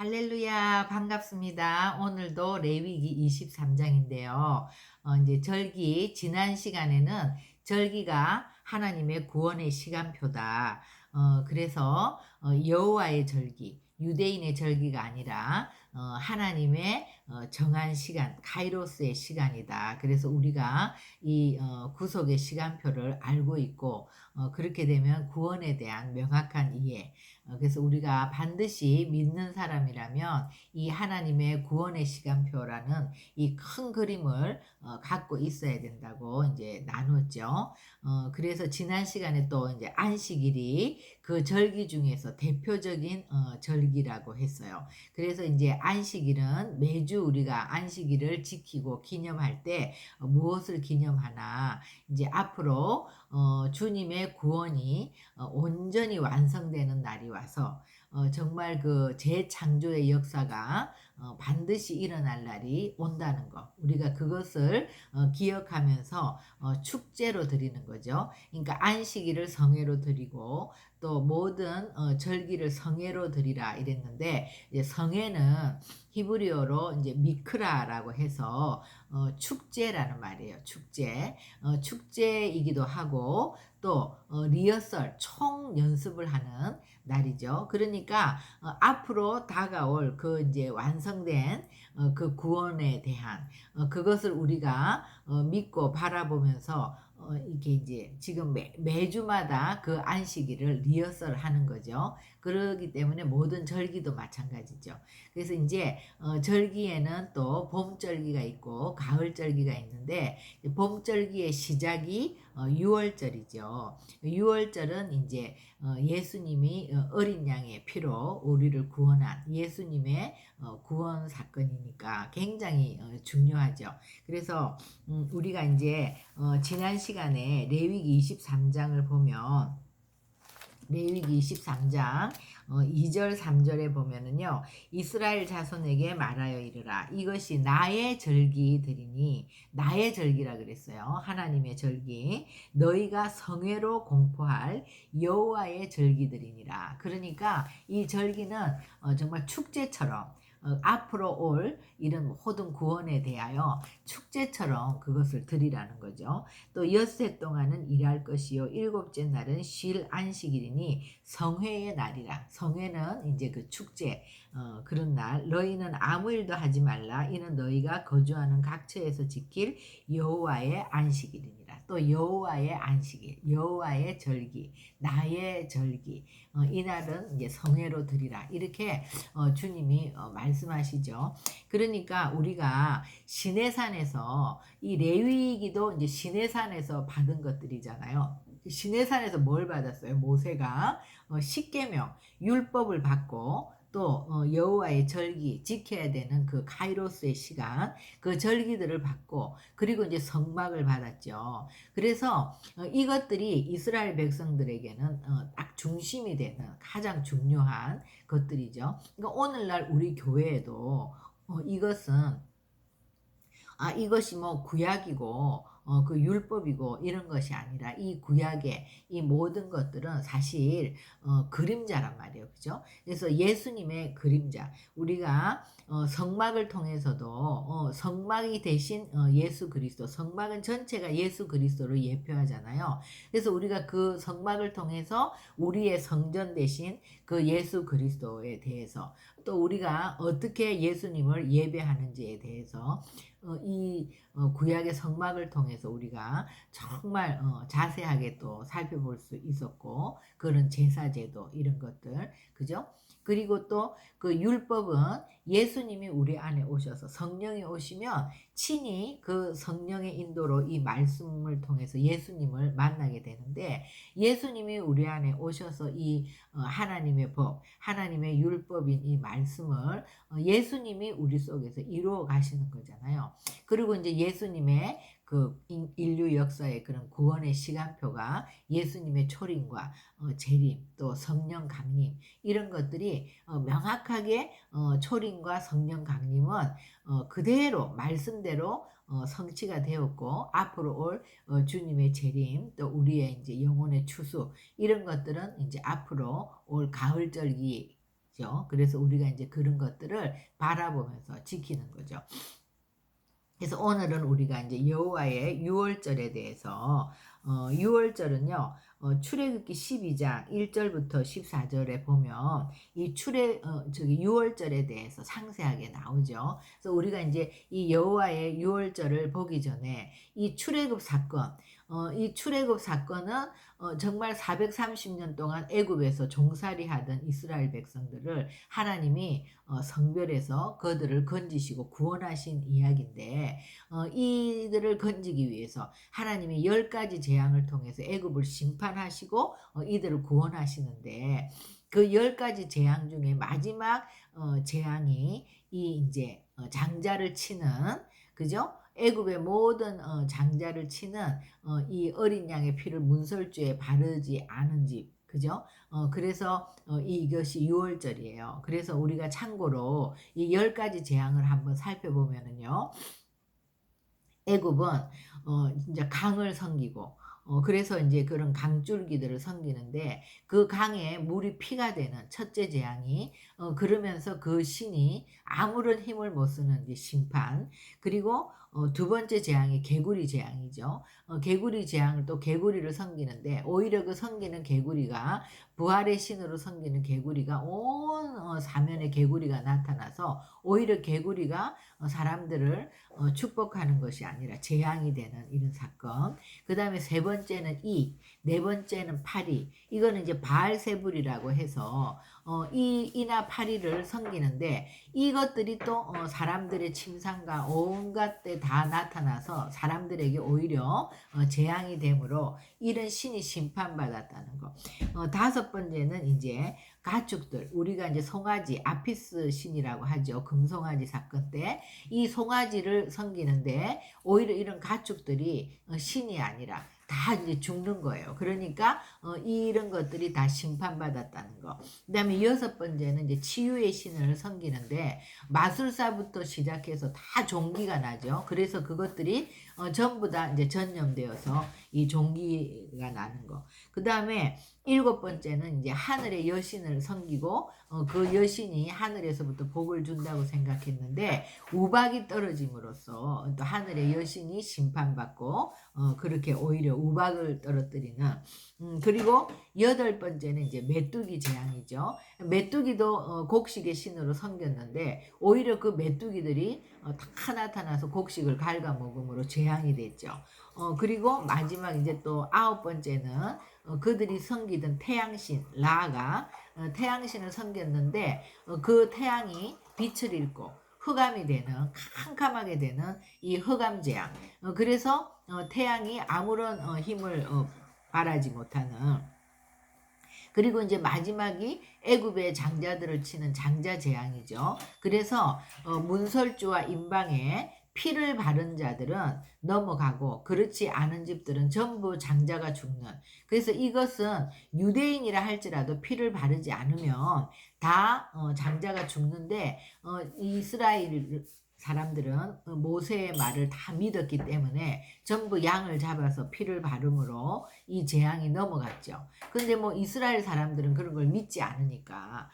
할렐루야, 반갑습니다. 오늘도 레위기 23장인데요. 이제 절기, 지난 시간에는 절기가 하나님의 구원의 시간표다. 그래서 여호와의 절기, 유대인의 절기가 아니라 하나님의 정한 시간, 카이로스의 시간이다. 그래서 우리가 이 구속의 시간표를 알고 있고, 그렇게 되면 구원에 대한 명확한 이해, 그래서 우리가 반드시 믿는 사람이라면 이 하나님의 구원의 시간표라는 이 큰 그림을 갖고 있어야 된다고 이제 나눴죠. 그래서 지난 시간에 또 이제 안식일이 그 절기 중에서 대표적인 절기라고 했어요. 그래서 이제 안식일은 매주 우리가 안식일을 지키고 기념할 때 무엇을 기념하나, 이제 앞으로 주님의 구원이 온전히 완성되는 날이 와서 정말 그 재창조의 역사가 반드시 일어날 날이 온다는 것. 우리가 그것을 기억하면서 축제로 드리는 거죠. 그러니까 안식일을 성회로 드리고 또 모든 절기를 성회로 드리라 이랬는데, 이제 성회는 히브리어로 이제 미크라라고 해서 축제라는 말이에요. 축제. 축제이기도 하고 또 리허설 총 연습을 하는 날이죠. 그러니까 앞으로 다가올 그 이제 완성된 그 구원에 대한 그것을 우리가 믿고 바라보면서 이게 이제 지금 매주마다 그 안식일을 리허설 하는 거죠. 그러기 때문에 모든 절기도 마찬가지죠. 그래서 이제 절기에는 또 봄절기가 있고 가을절기가 있는데, 봄절기의 시작이 6월절이죠. 6월절은 이제 예수님이 어린 양의 피로 우리를 구원한 예수님의 구원 사건이니까 굉장히 중요하죠. 그래서 우리가 이제 지난 시간에 레위기 23장을 보면, 레위기 23장 2절 3절에 보면은요, 이스라엘 자손에게 말하여 이르라, 이것이 나의 절기들이니, 나의 절기라 그랬어요. 하나님의 절기, 너희가 성회로 공포할 여호와의 절기들이니라. 그러니까 이 절기는 정말 축제처럼 앞으로 올 이런 모든 구원에 대하여 축제처럼 그것을 드리라는 거죠. 또 엿새 동안은 일할 것이요 일곱째 날은 쉴 안식일이니 성회의 날이라. 성회는 이제 그 축제, 그런 날. 너희는 아무 일도 하지 말라. 이는 너희가 거주하는 각처에서 지킬 여호와의 안식일이니라. 또 여호와의 안식일, 여호와의 절기, 나의 절기, 이날은 이제 성회로 드리라. 이렇게 주님이 말씀하시죠. 그러니까 우리가 시내산에서, 이 레위기도 이제 시내산에서 받은 것들이잖아요. 시내산에서 뭘 받았어요? 모세가 십계명 율법을 받고 또 여호와의 절기 지켜야 되는 그 카이로스의 시간, 그 절기들을 받고, 그리고 이제 성막을 받았죠. 그래서 이것들이 이스라엘 백성들에게는 딱 중심이 되는 가장 중요한 것들이죠. 그러니까 오늘날 우리 교회에도 이것은, 이것이 뭐 구약이고 그 율법이고 이런 것이 아니라, 이 구약의 이 모든 것들은 사실 그림자란 말이에요. 그죠? 그래서 예수님의 그림자, 우리가 성막을 통해서도 성막이 대신 예수 그리스도, 성막은 전체가 예수 그리스도를 예표하잖아요. 그래서 우리가 그 성막을 통해서 우리의 성전 대신 그 예수 그리스도에 대해서, 또 우리가 어떻게 예수님을 예배하는지에 대해서 이 구약의 성막을 통해서 우리가 정말 자세하게 또 살펴볼 수 있었고, 그런 제사제도 이런 것들, 그죠? 그리고 또 그 율법은 예수님이 우리 안에 오셔서, 성령이 오시면 친히 그 성령의 인도로 이 말씀을 통해서 예수님을 만나게 되는데, 예수님이 우리 안에 오셔서 이 하나님의 법, 하나님의 율법인 이 말씀을 예수님이 우리 속에서 이루어 가시는 거잖아요. 그리고 이제 예수님의 그 인류 역사의 그런 구원의 시간표가 예수님의 초림과 재림, 또 성령 강림, 이런 것들이 명확하게, 초림과 성령 강림은 그대로 말씀대로 성취가 되었고, 앞으로 올 주님의 재림, 또 우리의 이제 영혼의 추수, 이런 것들은 이제 앞으로 올 가을절기 죠. 그래서 우리가 이제 그런 것들을 바라보면서 지키는 거죠. 그래서 오늘은 우리가 이제 여호와의 유월절에 대해서 유월절은요. 출애굽기 12장 1절부터 14절에 보면 이 저기 유월절에 대해서 상세하게 나오죠. 그래서 우리가 이제 이 여호와의 유월절을 보기 전에 이 출애굽 사건, 이 출애굽 사건은 정말 430년 동안 애굽에서 종살이 하던 이스라엘 백성들을 하나님이 성별해서 그들을 건지시고 구원하신 이야기인데, 이들을 건지기 위해서 하나님이 10가지 재앙을 통해서 애굽을 심판하시고 이들을 구원하시는데, 그 10가지 재앙 중에 마지막 재앙이 이 이제 장자를 치는, 그죠? 애굽의 모든 장자를 치는 이 어린 양의 피를 문설주에 바르지 않은 집, 그죠? 그래서 이것이 유월절이에요. 그래서 우리가 참고로 이 10가지 재앙을 한번 살펴보면은요. 애굽은 이제 강을 섬기고, 그래서 이제 그런 강줄기들을 섬기는데, 그 강에 물이 피가 되는 첫째 재앙이, 그러면서 그 신이 아무런 힘을 못 쓰는 이제 심판. 그리고 두 번째 재앙이 개구리 재앙이죠. 개구리 재앙을 또 개구리를 섬기는데, 오히려 그 섬기는 개구리가, 부활의 신으로 섬기는 개구리가 온 사면에 개구리가 나타나서 오히려 개구리가 사람들을 축복하는 것이 아니라 재앙이 되는 이런 사건. 그 다음에 세 번째는 네 번째는 파리. 이거는 이제 바알세불이라고 해서 이나 파리를 섬기는데, 이것들이 또 사람들의 침상과 온갖 데 다 나타나서 사람들에게 오히려 재앙이 되므로 이런 신이 심판받았다는 거. 다섯 번째는 이제 가축들, 우리가 이제 송아지, 아피스 신이라고 하죠. 금송아지 사건 때 이 송아지를 섬기는데, 오히려 이런 가축들이 신이 아니라 다 이제 죽는 거예요. 그러니까 이런 것들이 다 심판받았다는 거. 그다음에 여섯 번째는 이제 치유의 신을 섬기는데, 마술사부터 시작해서 다 종기가 나죠. 그래서 그것들이 전부 다 이제 전염되어서 이 종기가 나는 거. 그다음에 일곱 번째는 이제 하늘의 여신을 섬기고, 그 여신이 하늘에서부터 복을 준다고 생각했는데 우박이 떨어짐으로써 또 하늘의 여신이 심판받고 그렇게 오히려 우박을 떨어뜨리는. 그리고 여덟 번째는 이제 메뚜기 재앙이죠. 메뚜기도 곡식의 신으로 섬겼는데 오히려 그 메뚜기들이 다 나타나서 곡식을 갉아먹음으로 재앙이 됐죠. 그리고 마지막 이제 또 아홉 번째는 그들이 섬기던 태양신 라가 태양신을 섬겼는데, 그 태양이 빛을 잃고 흑암이 되는, 캄캄하게 되는 이 흑암재앙. 그래서 태양이 아무런 힘을 발하지 못하는. 그리고 이제 마지막이 애굽의 장자들을 치는 장자 재앙이죠. 그래서 문설주와 임방에 피를 바른 자들은 넘어가고 그렇지 않은 집들은 전부 장자가 죽는. 그래서 이것은 유대인이라 할지라도 피를 바르지 않으면 다 장자가 죽는데, 이스라엘 사람들은 모세의 말을 다 믿었기 때문에 전부 양을 잡아서 피를 바름으로 이 재앙이 넘어갔죠. 근데 뭐 이스라엘 사람들은 그런 걸 믿지 않으니까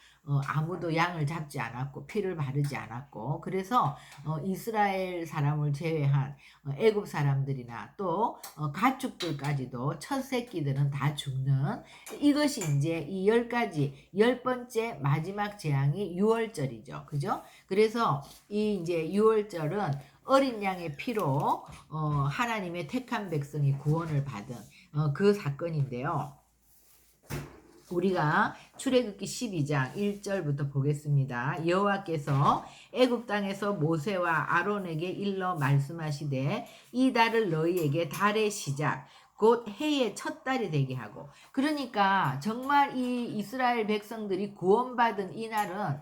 아무도 양을 잡지 않았고 피를 바르지 않았고, 그래서 이스라엘 사람을 제외한 애굽 사람들이나 또 가축들까지도 첫 새끼들은 다 죽는, 이것이 이제 이 10가지 10번째 마지막 재앙이 유월절이죠. 그죠? 그래서 이 이제 유월절은 어린 양의 피로 하나님의 택한 백성이 구원을 받은 그 사건인데요. 우리가 출애굽기 12장 1절부터 보겠습니다. 여호와께서 애굽 땅에서 모세와 아론에게 일러 말씀하시되 이 달을 너희에게 달의 시작 곧 해의 첫 달이 되게 하고. 그러니까 정말 이 이스라엘 백성들이 구원받은 이 날은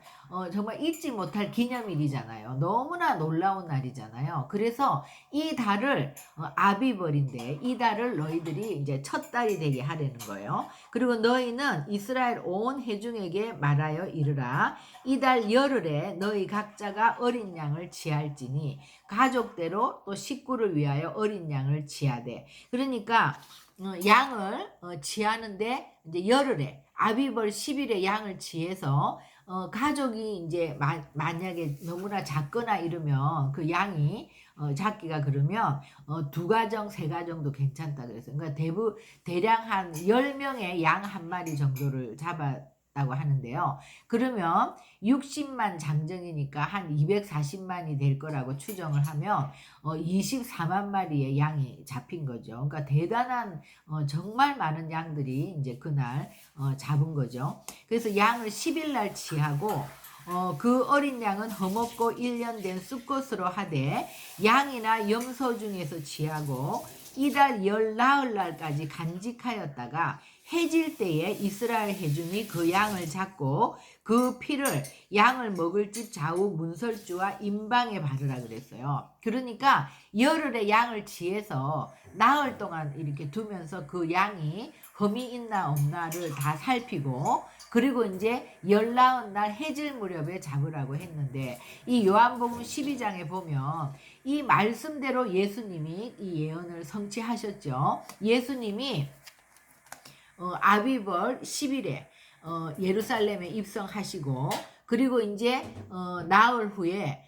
정말 잊지 못할 기념일이잖아요. 너무나 놀라운 날이잖아요. 그래서 이 달을 아비벌인데 이 달을 너희들이 이제 첫 달이 되게 하려는 거예요. 그리고 너희는 이스라엘 온 회중에게 말하여 이르라. 이 달 열흘에 너희 각자가 어린 양을 취할지니 가족대로 또 식구를 위하여 어린 양을 취하되. 그러니까 양을 취하는데 이제 열흘에 아비벌 10일에 양을 취해서 가족이 이제 만약에 너무나 작거나 이러면 그 양이 작기가 그러면 두 가정, 세 가정도 괜찮다 그랬어요. 그러니까 대략 한 10명의 양 한 마리 정도를 잡았다고 하는데요. 그러면 60만 장정이니까 한 240만이 될 거라고 추정을 하면 24만 마리의 양이 잡힌 거죠. 그러니까 대단한 정말 많은 양들이 이제 그날 잡은 거죠. 그래서 양을 10일 날 취하고 그 어린 양은 험없고 1년 된 숫것으로 하되 양이나 염소 중에서 취하고 이달 열 나흘 날까지 간직하였다가 해질 때에 이스라엘 회중이 그 양을 잡고 그 피를 양을 먹을 집 좌우 문설주와 임방에 바르라 그랬어요. 그러니까 열흘에 양을 취해서 나흘 동안 이렇게 두면서 그 양이 흠이 있나 없나를 다 살피고 그리고 이제 열나흔 날 해질 무렵에 잡으라고 했는데 이 요한복음 12장에 보면 이 말씀대로 예수님이 이 예언을 성취하셨죠. 예수님이 아비벌 10일에 예루살렘에 입성하시고 그리고 이제 나흘 후에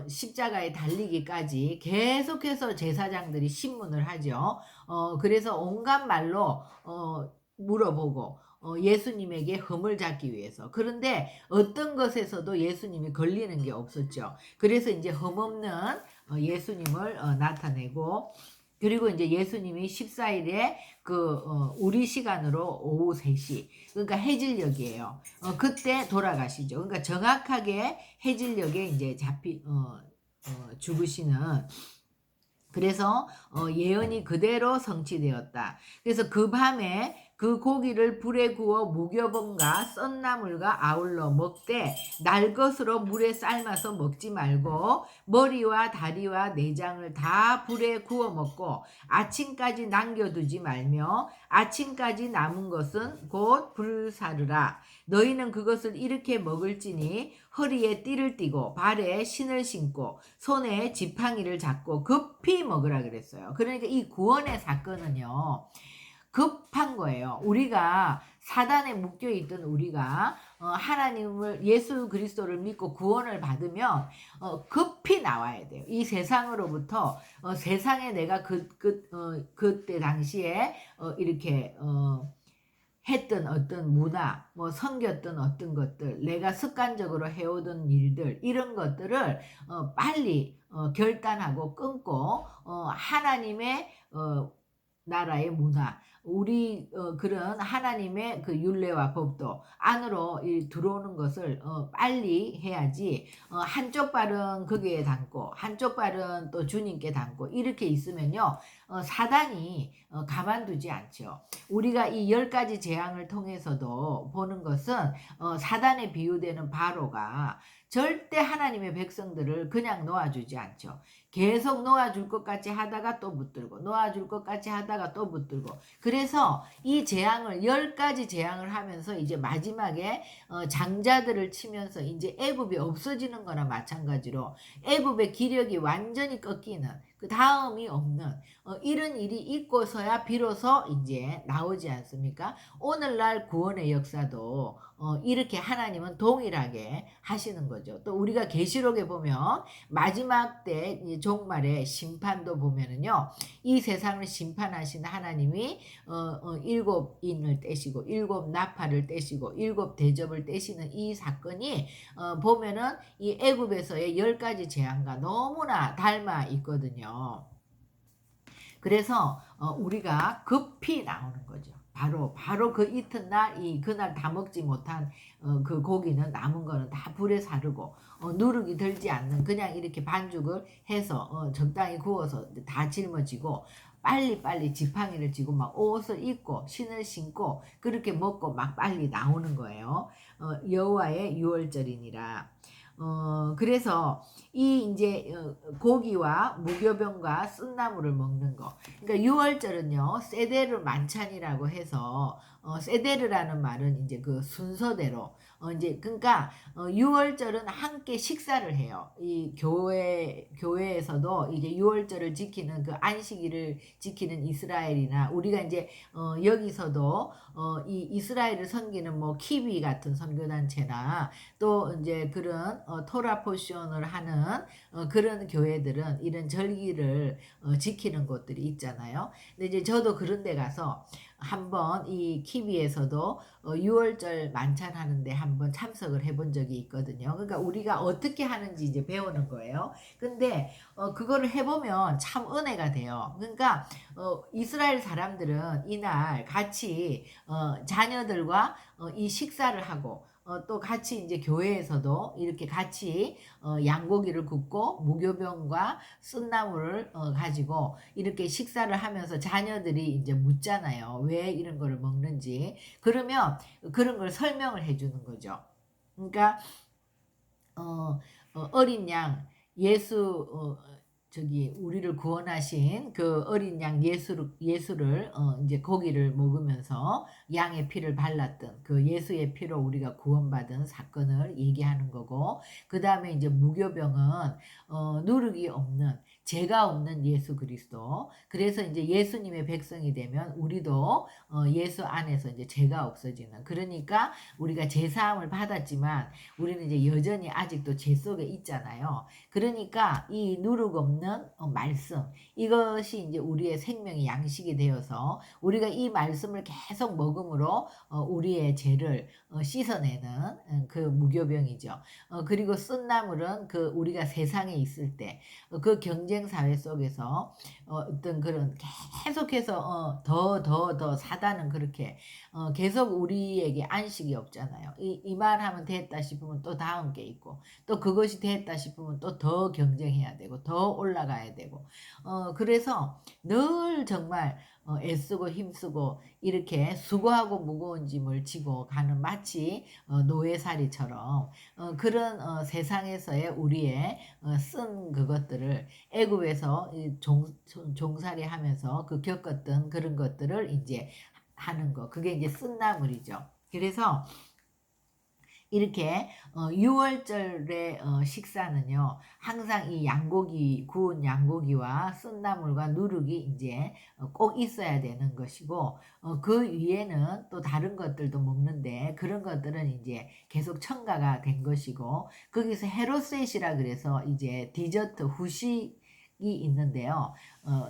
십자가에 달리기까지 계속해서 제사장들이 신문을 하죠. 그래서 온갖 말로 물어보고 예수님에게 흠을 잡기 위해서. 그런데 어떤 것에서도 예수님이 걸리는 게 없었죠. 그래서 이제 흠없는 예수님을 나타내고 그리고 이제 예수님이 14일에 우리 시간으로 오후 3시 그러니까 해질녘이에요. 그때 돌아가시죠. 그러니까 정확하게 해질녘에 이제 죽으시는 그래서 예언이 그대로 성취되었다. 그래서 그 밤에 그 고기를 불에 구워 무교범과 썬나물과 아울러 먹되 날 것으로 물에 삶아서 먹지 말고 머리와 다리와 내장을 다 불에 구워 먹고 아침까지 남겨두지 말며 아침까지 남은 것은 곧 불사르라. 너희는 그것을 이렇게 먹을지니 허리에 띠를 띠고 발에 신을 신고 손에 지팡이를 잡고 급히 먹으라 그랬어요. 그러니까 이 구원의 사건은요. 급한 거예요. 우리가 사단에 묶여 있던 우리가 하나님을 예수 그리스도를 믿고 구원을 받으면 급히 나와야 돼요. 이 세상으로부터 세상에 내가 그때 당시에 이렇게 했던 어떤 문화, 섬겼던 어떤 것들, 내가 습관적으로 해오던 일들, 이런 것들을 빨리 결단하고 끊고 하나님의 나라의 문화, 우리 그런 하나님의 그 율례와 법도 안으로 들어오는 것을 빨리 해야지 한쪽 발은 거기에 담고 한쪽 발은 또 주님께 담고 이렇게 있으면요 사단이 가만두지 않죠. 우리가 이 10가지 재앙을 통해서도 보는 것은 사단에 비유되는 바로가 절대 하나님의 백성들을 그냥 놓아주지 않죠. 계속 놓아줄 것 같이 하다가 또 붙들고 놓아줄 것 같이 하다가 또 붙들고 그래서 이 재앙을 10가지 재앙을 하면서 이제 마지막에 장자들을 치면서 이제 애굽이 없어지는 거나 마찬가지로 애굽의 기력이 완전히 꺾이는 그 다음이 없는 이런 일이 있고서야 비로소 이제 나오지 않습니까? 오늘날 구원의 역사도 이렇게 하나님은 동일하게 하시는 거죠. 또 우리가 계시록에 보면 마지막 때 종말의 심판도 보면은요, 이 세상을 심판하신 하나님이 7인을 떼시고 7나팔을 떼시고 7대접을 떼시는 이 사건이 보면은 이 애굽에서의 10가지 재앙과 너무나 닮아 있거든요. 그래서 우리가 급히 나오는 거죠. 바로 그 이튿날 그날 다 먹지 못한 그 고기는 남은 거는 다 불에 사르고 누룩이 들지 않는 그냥 이렇게 반죽을 해서 적당히 구워서 다 짊어지고 빨리 지팡이를 쥐고 막 옷을 입고 신을 신고 그렇게 먹고 막 빨리 나오는 거예요. 여호와의 유월절이니라. 그래서 이 이제 고기와 무교병과 쓴나물을 먹는 거. 그러니까 유월절은요 세데르 만찬이라고 해서 세데르라는 말은 이제 그 순서대로 이제 그러니까 유월절은 함께 식사를 해요. 이 교회에서도 이제 유월절을 지키는 그 안식일을 지키는 이스라엘이나 우리가 이제 여기서도 이 이스라엘을 섬기는 뭐 키비 같은 선교단체나 또 이제 그런 토라 포션을 하는 그런 교회들은 이런 절기를 지키는 곳들이 있잖아요. 근데 이제 저도 그런 데 가서 한번 이 키비에서도 6월절 만찬하는데 한번 참석을 해본 적이 있거든요. 그러니까 우리가 어떻게 하는지 이제 배우는 거예요. 근데 그거를 해보면 참 은혜가 돼요. 그러니까 이스라엘 사람들은 이날 같이 자녀들과 이 식사를 하고 또 같이 이제 교회에서도 이렇게 같이 양고기를 굽고 무교병과 쓴나물을 가지고 이렇게 식사를 하면서 자녀들이 이제 묻잖아요. 왜 이런 거를 먹는지. 그러면 그런 걸 설명을 해 주는 거죠. 그러니까 어린 양 예수 저기 우리를 구원하신 그 어린 양 예수를 이제 고기를 먹으면서 양의 피를 발랐던 그 예수의 피로 우리가 구원받은 사건을 얘기하는 거고, 그 다음에 이제 무교병은 누룩이 없는 죄가 없는 예수 그리스도. 그래서 이제 예수님의 백성이 되면 우리도 예수 안에서 이제 죄가 없어지는. 그러니까 우리가 죄 사함을 받았지만 우리는 이제 여전히 아직도 죄 속에 있잖아요. 그러니까 이 누룩 없는 말씀, 이것이 이제 우리의 생명의 양식이 되어서 우리가 이 말씀을 계속 먹음으로 우리의 죄를 씻어내는 그 무교병이죠. 그리고 쓴나물은 그 우리가 세상에 있을 때 그 경쟁 사회 속에서 어떤 그런 계속해서 더 사단은 그렇게 계속 우리에게 안식이 없잖아요. 이 말 하면 됐다 싶으면 또 다음 게 있고, 또 그것이 됐다 싶으면 또 더 경쟁해야 되고 더 올라가야 되고, 그래서 늘 정말 애쓰고 힘쓰고 이렇게 수고하고 무거운 짐을 지고 가는, 마치 노예살이처럼 그런 세상에서의 우리의 쓴 그것들을 애굽에서 종살이 하면서 그 겪었던 그런 것들을 이제 하는 거, 그게 이제 쓴나물이죠. 그래서 이렇게 6월절의 식사는요, 항상 이 양고기, 구운 양고기와 쓴나물과 누룩이 이제 꼭 있어야 되는 것이고, 그 위에는 또 다른 것들도 먹는데 그런 것들은 이제 계속 첨가가 된 것이고, 거기서 헤로셋이라 그래서 이제 디저트 후식 이 있는데요.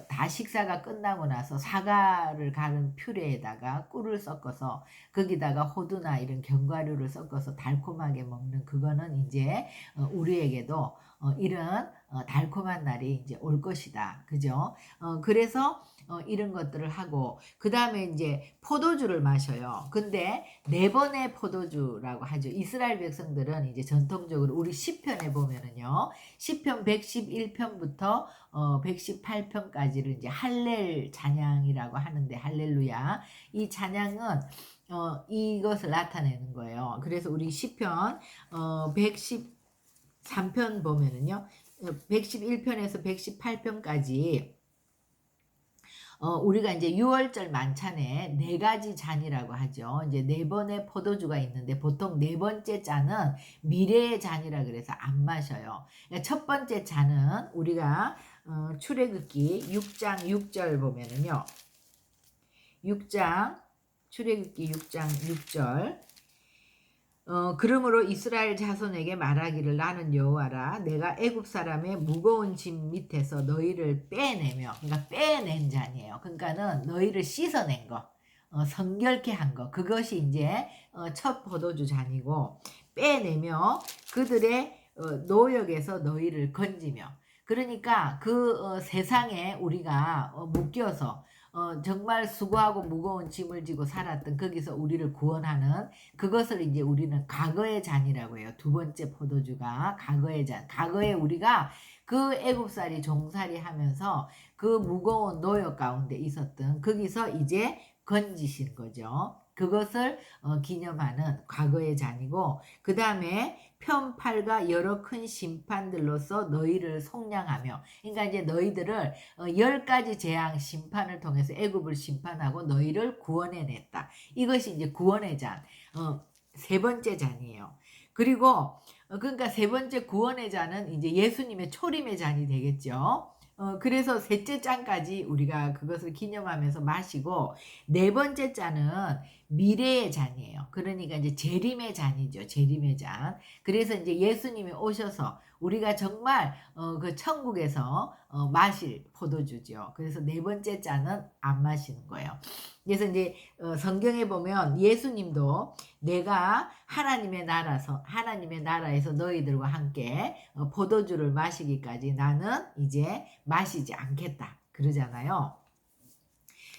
다 식사가 끝나고 나서 사과를 갈은 퓨레에다가 꿀을 섞어서 거기다가 호두나 이런 견과류를 섞어서 달콤하게 먹는, 그거는 이제 우리에게도 이런 달콤한 날이 이제 올 것이다. 그죠? 그래서 이런 것들을 하고, 그 다음에 이제 포도주를 마셔요. 근데 4번의 포도주라고 하죠. 이스라엘 백성들은 이제 전통적으로 우리 시편에 보면은요, 시편 111편부터 118편까지를 이제 할렐 찬양이라고 하는데, 할렐루야. 이 찬양은 이것을 나타내는 거예요. 그래서 우리 시편 113편 보면은요, 111편에서 118편까지 우리가 이제 6월절 만찬에 4가지 잔이라고 하죠. 이제 4번의 포도주가 있는데 보통 4번째 잔은 미래의 잔이라 그래서 안 마셔요. 그러니까 첫 번째 잔은 우리가 출애굽기 6장 6절 보면은요. 6장 출애굽기 6장 6절, 그러므로 이스라엘 자손에게 말하기를, 나는 여호와라. 내가 애굽 사람의 무거운 짐 밑에서 너희를 빼내며, 그러니까 빼낸 잔이에요. 그러니까는 너희를 씻어낸 거, 성결케 한 거, 그것이 이제 첫 포도주 잔이고, 빼내며 그들의 노역에서 너희를 건지며. 그러니까 그 세상에 우리가 묶여서 정말 수고하고 무거운 짐을 지고 살았던 거기서 우리를 구원하는 그것을 이제 우리는 과거의 잔이라고 해요. 2번째 포도주가 과거의 잔. 과거에 우리가 그 애굽살이 종살이 하면서 그 무거운 노역 가운데 있었던 거기서 이제 건지신 거죠. 그것을 기념하는 과거의 잔이고, 그 다음에 편팔과 여러 큰 심판들로서 너희를 속량하며, 그러니까 이제 너희들을 10가지 재앙 심판을 통해서 애굽을 심판하고 너희를 구원해냈다. 이것이 이제 구원의 잔, 3번째 잔이에요. 그리고 그러니까 3번째 구원의 잔은 이제 예수님의 초림의 잔이 되겠죠. 그래서 3째 잔까지 우리가 그것을 기념하면서 마시고, 4번째 잔은 미래의 잔이에요. 그러니까 이제 재림의 잔이죠. 재림의 잔. 그래서 이제 예수님이 오셔서 우리가 정말 그 천국에서 마실 포도주죠. 그래서 네 번째 잔은 안 마시는 거예요. 그래서 이제 성경에 보면 예수님도 내가 하나님의 나라에서 너희들과 함께 포도주를 마시기까지 나는 이제 마시지 않겠다. 그러잖아요.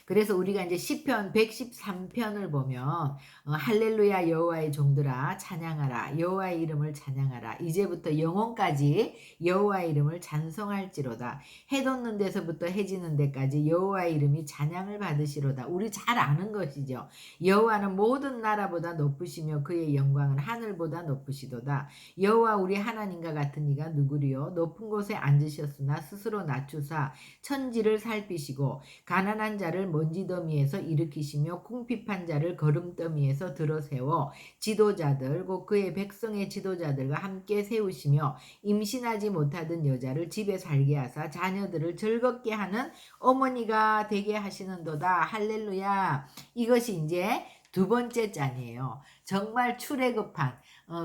그래서 우리가 이제 시편 113편을 보면 할렐루야 여호와의 종들아 찬양하라 여호와의 이름을 찬양하라 이제부터 영혼까지 여호와의 이름을 찬송할지로다 해 돋는 데서부터 해 지는 데까지 여호와의 이름이 찬양을 받으시로다. 우리 잘 아는 것이죠. 여호와는 모든 나라보다 높으시며 그의 영광은 하늘보다 높으시도다. 여호와 우리 하나님과 같은 이가 누구리요 높은 곳에 앉으셨으나 스스로 낮추사 천지를 살피시고 가난한 자를 먼지더미에서 일으키시며 궁핍한 자를 거름더미에서 들어세워 지도자들 곧 그의 백성의 지도자들과 함께 세우시며 임신하지 못하던 여자를 집에 살게 하사 자녀들을 즐겁게 하는 어머니가 되게 하시는도다. 할렐루야. 이것이 이제 두 번째 잔이에요. 정말 출애굽한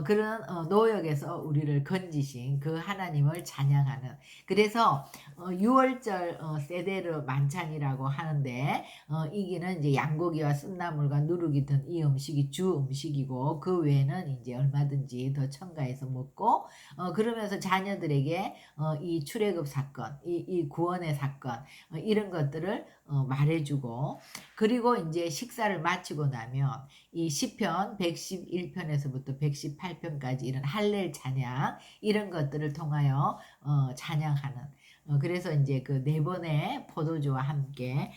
그런 노역에서 우리를 건지신 그 하나님을 찬양하는. 그래서 6월절 세데르 만찬이라고 하는데 이기는 이제 양고기와 쓴나물과 누룩이 든 이 음식이 주 음식이고 그 외에는 이제 얼마든지 더 첨가해서 먹고 그러면서 자녀들에게 이 출애굽 사건, 이 구원의 사건 이런 것들을 말해주고 그리고 이제 식사를 마치고 나면 이 시편 111편에서부터 118편까지 이런 할렐 찬양 이런 것들을 통하여 찬양하는 그래서 이제 그 네 번의 포도주와 함께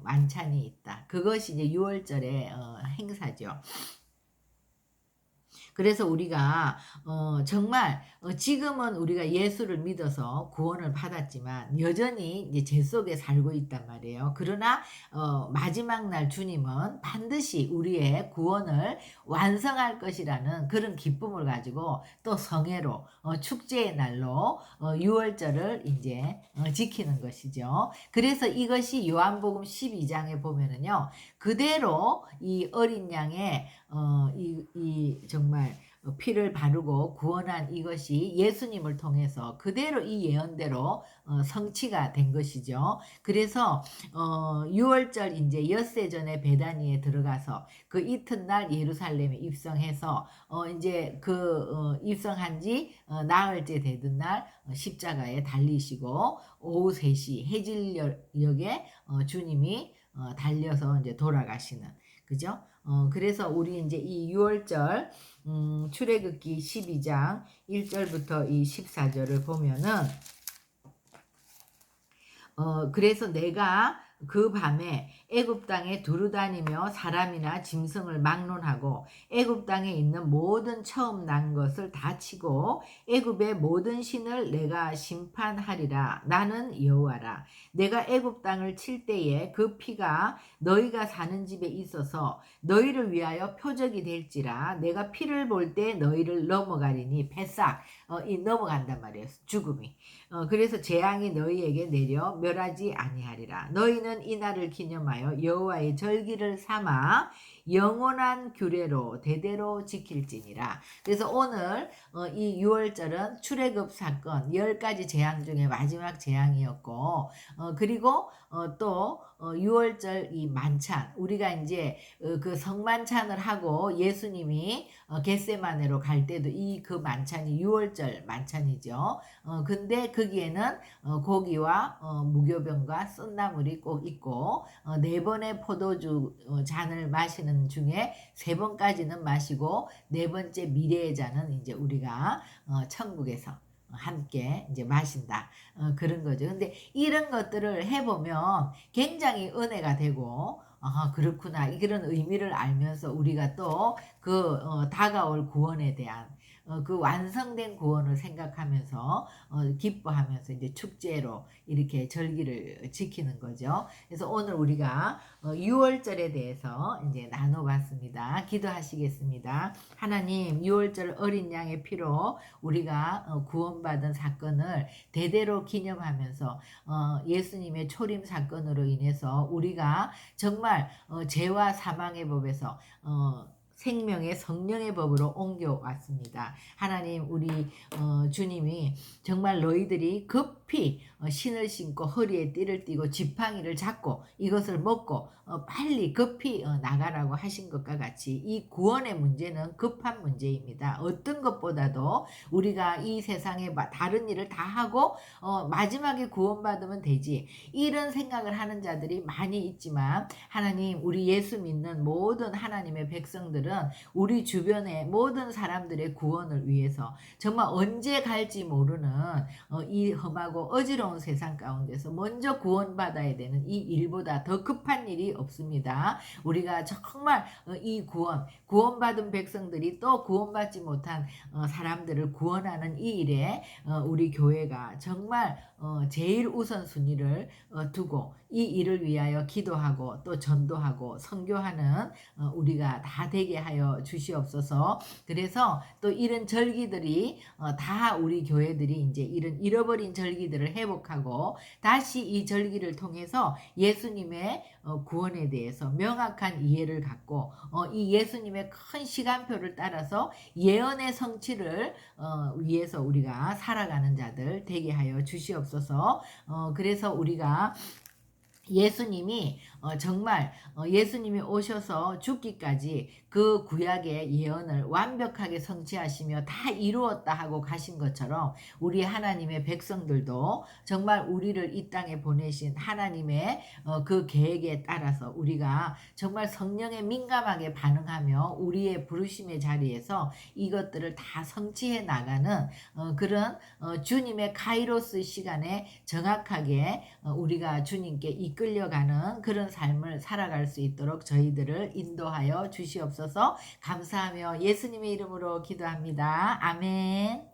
만찬이 있다. 그것이 이제 6월절의 행사죠. 그래서 우리가 정말 지금은 우리가 예수를 믿어서 구원을 받았지만 여전히 이제 죄 속에 살고 있단 말이에요. 그러나 마지막 날 주님은 반드시 우리의 구원을 완성할 것이라는 그런 기쁨을 가지고 또 성회로 축제의 날로 6월절을 이제 지키는 것이죠. 그래서 이것이 요한복음 12장에 보면은요. 그대로 이 어린 양의 이 정말 피를 바르고 구원한 이것이 예수님을 통해서 그대로 이 예언대로 성취가 된 것이죠. 그래서 6월절 이제 엿새 전에 베다니에 들어가서 그 이튿날 예루살렘에 입성해서 이제 그 입성한 지 나흘째 되던 날 십자가에 달리시고 오후 3시 해질녘에 주님이 달려서 이제 돌아가시는 그죠? 그래서 우리 이제 이 6월절 출애굽기 12장 1절부터 이 14절을 보면은 그래서 내가 그 밤에 애굽 땅에 두루다니며 사람이나 짐승을 막론하고 애굽 땅에 있는 모든 처음 난 것을 다 치고 애굽의 모든 신을 내가 심판하리라. 나는 여호와라. 내가 애굽 땅을 칠 때에 그 피가 너희가 사는 집에 있어서 너희를 위하여 표적이 될지라. 내가 피를 볼 때 너희를 넘어가리니 패싹 이 넘어간단 말이에요. 죽음이. 그래서 재앙이 너희에게 내려 멸하지 아니하리라. 너희는 이날을 기념하여 여호와의 절기를 삼아 영원한 규례로 대대로 지킬지니라. 그래서 오늘 이 6월절은 출애굽 사건 10가지 재앙 중에 마지막 재앙이었고 그리고 또 6월절 이 만찬 우리가 이제 그 성만찬을 하고 예수님이 겟세마네로 갈 때도 이 그 만찬이 6월절 만찬이죠. 근데 거기에는 고기와 무교병과 쏜나물이 꼭 있고 4번의 포도주 잔을 마시는 중에 3번까지는 마시고 4번째 미래의 잔은 이제 우리가 천국에서 함께 이제 마신다 그런 거죠. 근데 이런 것들을 해보면 굉장히 은혜가 되고 그렇구나 이런 의미를 알면서 우리가 또 그 다가올 구원에 대한 그 완성된 구원을 생각하면서 기뻐하면서 이제 축제로 이렇게 절기를 지키는 거죠. 그래서 오늘 우리가 유월절에 대해서 이제 나눠봤습니다. 기도하시겠습니다. 하나님, 유월절 어린 양의 피로 우리가 구원받은 사건을 대대로 기념하면서 예수님의 초림 사건으로 인해서 우리가 정말 죄와 사망의 법에서 생명의 성령의 법으로 옮겨왔습니다. 하나님, 우리 주님이 정말 너희들이 급히 신을 신고 허리에 띠를 띠고 지팡이를 잡고 이것을 먹고 빨리 급히 나가라고 하신 것과 같이 이 구원의 문제는 급한 문제입니다. 어떤 것보다도 우리가 이 세상에 다른 일을 다 하고 마지막에 구원받으면 되지, 이런 생각을 하는 자들이 많이 있지만, 하나님, 우리 예수 믿는 모든 하나님의 백성들은 우리 주변의 모든 사람들의 구원을 위해서 정말 언제 갈지 모르는 이 험하고 어지러운 세상 가운데서 먼저 구원받아야 되는 이 일보다 더 급한 일이 없습니다. 우리가 정말 이 구원받은 백성들이 또 구원받지 못한 사람들을 구원하는 이 일에 우리 교회가 정말 제일 우선순위를 두고 이 일을 위하여 기도하고 또 전도하고 선교하는 우리가 다 되게 하여 주시옵소서. 그래서 또 이런 절기들이 다 우리 교회들이 이제 이런 잃어버린 절기들을 회복하고 다시 이 절기를 통해서 예수님의 구원에 대해서 명확한 이해를 갖고 이 예수님의 큰 시간표를 따라서 예언의 성취를 위해서 우리가 살아가는 자들 되게 하여 주시옵소서. 그래서 우리가 예수님이 정말 예수님이 오셔서 죽기까지 그 구약의 예언을 완벽하게 성취하시며 다 이루었다 하고 가신 것처럼 우리 하나님의 백성들도 정말 우리를 이 땅에 보내신 하나님의 그 계획에 따라서 우리가 정말 성령에 민감하게 반응하며 우리의 부르심의 자리에서 이것들을 다 성취해 나가는 그런 주님의 카이로스 시간에 정확하게 우리가 주님께 이끌려가는 그런 삶을 살아갈 수 있도록 저희들을 인도하여 주시옵소서. 감사하며 예수님의 이름으로 기도합니다. 아멘.